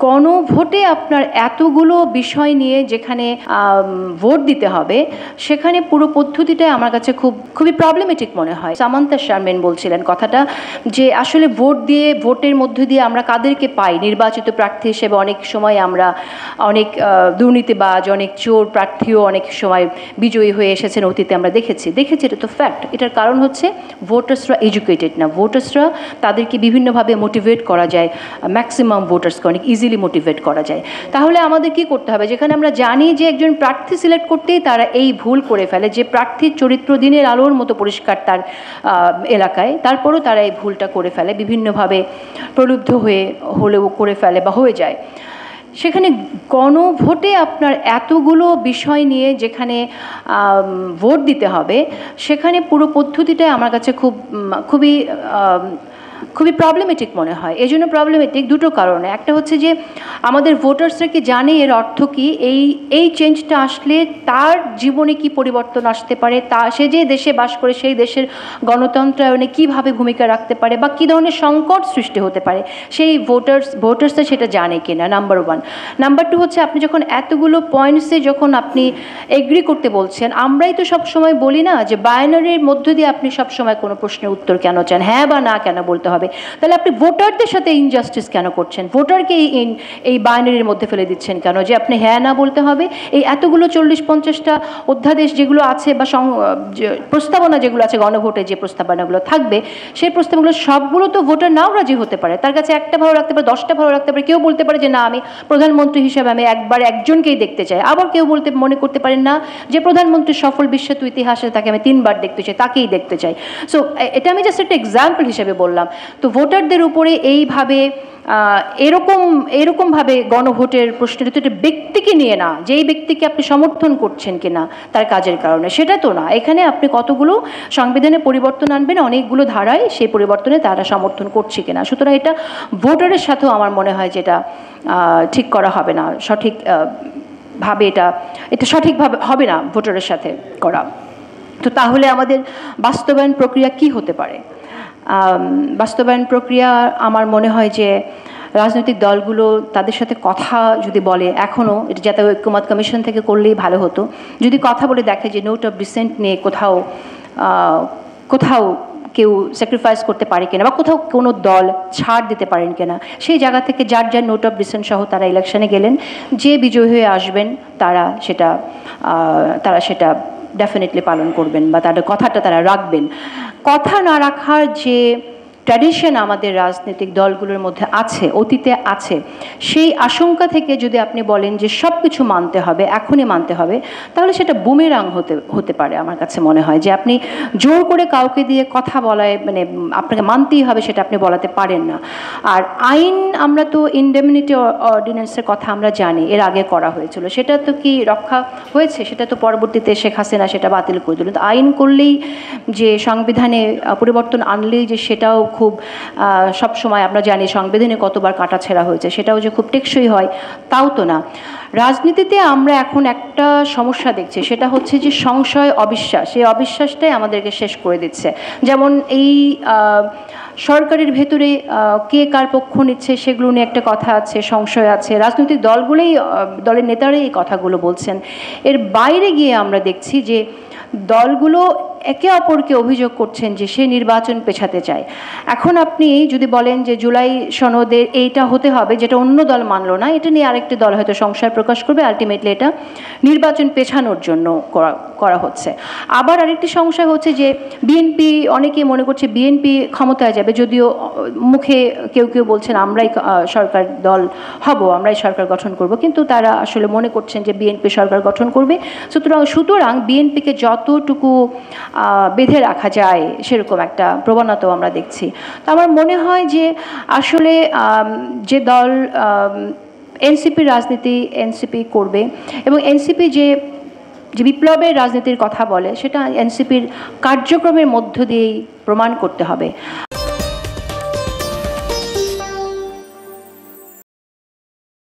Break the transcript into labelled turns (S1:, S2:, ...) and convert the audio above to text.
S1: গণভোটে আপনার এতগুলো বিষয় নিয়ে যেখানে ভোট দিতে হবে সেখানে পুরো পদ্ধতিটাই আমার কাছে খুবই প্রবলেমেটিক মনে হয়। সামান্তা শারমিন বলছিলেন কথাটা যে আসলে ভোটের মধ্য দিয়ে আমরা কাদেরকে পাই নির্বাচিত প্রার্থী হিসেবে। অনেক সময় আমরা অনেক দুর্নীতিবাজ, অনেক চোর প্রার্থীও অনেক সময় বিজয়ী হয়ে এসেছেন অতীতে, আমরা দেখেছি। এটা তো ফ্যাক্ট। এটার কারণ হচ্ছে ভোটার্সরা এডুকেটেড না। ভোটার্সরা তাদেরকে বিভিন্নভাবে মোটিভেট করা যায়, ম্যাক্সিমাম ভোটার্সকে অনেক ইজিলি মোটিভেট করা যায়। তাহলে আমাদের কি করতে হবে? যেখানে আমরা জানি যে একজন প্রার্থী সিলেক্ট করতেই তারা এই ভুল করে ফেলে যে প্রার্থীর চরিত্র দিনের আলোর মতো পরিষ্কার তার এলাকায়, তারপরও তারা এই ভুলটা করে ফেলে, বিভিন্নভাবে প্রলুব্ধ হলেও করে ফেলে বা হয়ে যায়। সেখানে গণভোটে আপনার এতগুলো বিষয় নিয়ে যেখানে ভোট দিতে হবে সেখানে পুরো পদ্ধতিটাই আমার কাছে খুবই প্রবলেমেটিক মনে হয়। এই জন্য প্রবলেমেটিক দুটো কারণে। একটা হচ্ছে যে আমাদের ভোটার্সরা কি জানে এর অর্থ কী, এই চেঞ্জটা আসলে তার জীবনে কি পরিবর্তন আসতে পারে, সে যে দেশে বাস করে সেই দেশের গণতন্ত্রায়নে কীভাবে ভূমিকা রাখতে পারে বা কী ধরনের সংকট সৃষ্টি হতে পারে, সেই ভোটার্সরা সেটা জানে কিনা, নাম্বার ওয়ান। নাম্বার টু হচ্ছে আপনি যখন এতগুলো পয়েন্টসে যখন আপনি এগ্রি করতে বলছেন, আমরাই তো সবসময় বলি না যে বাইনারির মধ্য দিয়ে আপনি সবসময় কোনো প্রশ্নের উত্তর কেন চান, হ্যাঁ বা না কেন বলতে হবে। তাহলে আপনি ভোটারদের সাথে ইনজাস্টিস কেন করছেন? ভোটারকে এই বাইনারির মধ্যে ফেলে দিচ্ছেন কেন যে আপনি হ্যাঁ না বলতে হবে? এই এতগুলো 40-50টা অধ্যাদেশ যেগুলো আছে বা প্রস্তাবনা যেগুলো আছে, গণভোটে যে প্রস্তাবনাগুলো থাকবে, সেই প্রস্তাবনাগুলো সবগুলো তো ভোটার নাও রাজি হতে পারে। তার কাছে একটা ভালো লাগতে পারে, 10টা ভালো লাগতে পারে। কেউ বলতে পারে যে না, আমি প্রধানমন্ত্রী হিসেবে আমি একজনকেই দেখতে চাই। আবার কেউ মনে করতে পারেন না যে প্রধানমন্ত্রীর সফল বিশ্বত ইতিহাসে তাকে আমি 3বার দেখতে চাই, তাকেই দেখতে চাই। সো এটা আমি জাস্ট একটা এক্সাম্পল হিসেবে বললাম। তো ভোটারদের উপরে এইভাবে এরকমভাবে গণভোটের প্রশ্নটা তো একটা ব্যক্তিকে নিয়ে না, যে এই ব্যক্তিকে আপনি সমর্থন করছেন কিনা তার কাজের কারণে, সেটা তো না। এখানে আপনি কতগুলো সংবিধানে পরিবর্তন আনবেন, অনেকগুলো ধারায় সেই পরিবর্তনে তারা সমর্থন করছে কিনা। সুতরাং এটা ভোটারের সাথেও আমার মনে হয় যেটা ঠিক করা হবে না, সঠিকভাবে এটা সঠিকভাবে হবে না ভোটারের সাথে করা। তো তাহলে আমাদের বাস্তবায়ন প্রক্রিয়া কি হতে পারে? বাস্তবায়ন প্রক্রিয়া আমার মনে হয় যে রাজনৈতিক দলগুলো তাদের সাথে কথা যদি বলে, এখনও এটা জাতীয় ঐক্যমত কমিশন থেকে করলেই ভালো হতো, যদি কথা বলে দেখে যে নোট অফ ডিসেন্ট নিয়ে কোথাও কেউ স্যাক্রিফাইস করতে পারে কিনা বা কোথাও কোনো দল ছাড় দিতে পারেন কিনা, সেই জায়গা থেকে যার নোট অফ ডিসেন্ট সহ তারা ইলেকশনে গেলেন, যে বিজয়ী হয়ে আসবেন তারা সেটা ডেফিনেটলি পালন করবেন বা তাদের কথাটা তারা রাখবেন। কথা না রাখার যে ট্র্যাডিশন আমাদের রাজনৈতিক দলগুলোর মধ্যে আছে, অতীতে আছে, সেই আশঙ্কা থেকে যদি আপনি বলেন যে সব কিছু মানতে হবে, এখনই মানতে হবে, তাহলে সেটা বুমেরাং হতে পারে। আমার কাছে মনে হয় যে আপনি জোর করে কাউকে দিয়ে কথা বলায়, মানে আপনাকে মানতেই হবে সেটা আপনি বলাতে পারেন না। আর আইন, আমরা তো ইনডেমনিটি অর্ডিন্যান্সের কথা আমরা জানি এর আগে করা হয়েছিল, সেটা তো কি রক্ষা হয়েছে? সেটা তো পরবর্তীতে শেখ হাসিনা সেটা বাতিল করে দিল। আইন করলেই যে সংবিধানে পরিবর্তন আনলেই যে সেটাও খুব সবসময় আমরা জানি সংবিধানে কতবার কাটাছেঁড়া হয়েছে, সেটাও যে খুব টেকসই হয় তাও তো না। রাজনীতিতে আমরা এখন একটা সমস্যা দেখছি, সেটা হচ্ছে যে সংশয়, অবিশ্বাস। এই অবিশ্বাসটাই আমাদেরকে শেষ করে দিচ্ছে। যেমন এই সরকারের ভেতরে কে কার পক্ষ নিচ্ছে সেগুলো নিয়ে একটা কথা আছে, সংশয় আছে। রাজনৈতিক দলের নেতারাই এই কথাগুলো বলছেন। এর বাইরে গিয়ে আমরা দেখছি যে দলগুলো একে অপরকে অভিযোগ করছেন যে সে নির্বাচন পেছাতে চায়। এখন আপনি যদি বলেন যে জুলাই সনদে এইটা হতে হবে, যেটা অন্য দল মানলো না, এটা নিয়ে আরেকটি দল হয়তো সংশয় প্রকাশ করবে, আলটিমেটলি এটা নির্বাচন পেছানোর জন্য করা হচ্ছে। আবার আরেকটি সংশয় হচ্ছে যে বিএনপি, অনেকেই মনে করছে বিএনপি ক্ষমতায় যাবে, যদিও মুখে কেউ কেউ বলছেন আমরাই সরকার দল হব, আমরাই সরকার গঠন করব, কিন্তু তারা আসলে মনে করছেন যে বিএনপি সরকার গঠন করবে। সুতরাং বিএনপিকে যতটুকু বেঁধে রাখা যায় সেরকম একটা প্রবণতাও আমরা দেখছি। তো আমার মনে হয় যে আসলে যে দল এনসিপির রাজনীতি এনসিপি করবে, এবং এনসিপি যে বিপ্লবের রাজনীতির কথা বলে, সেটা এনসিপির কার্যক্রমের মধ্য দিয়েই প্রমাণ করতে হবে।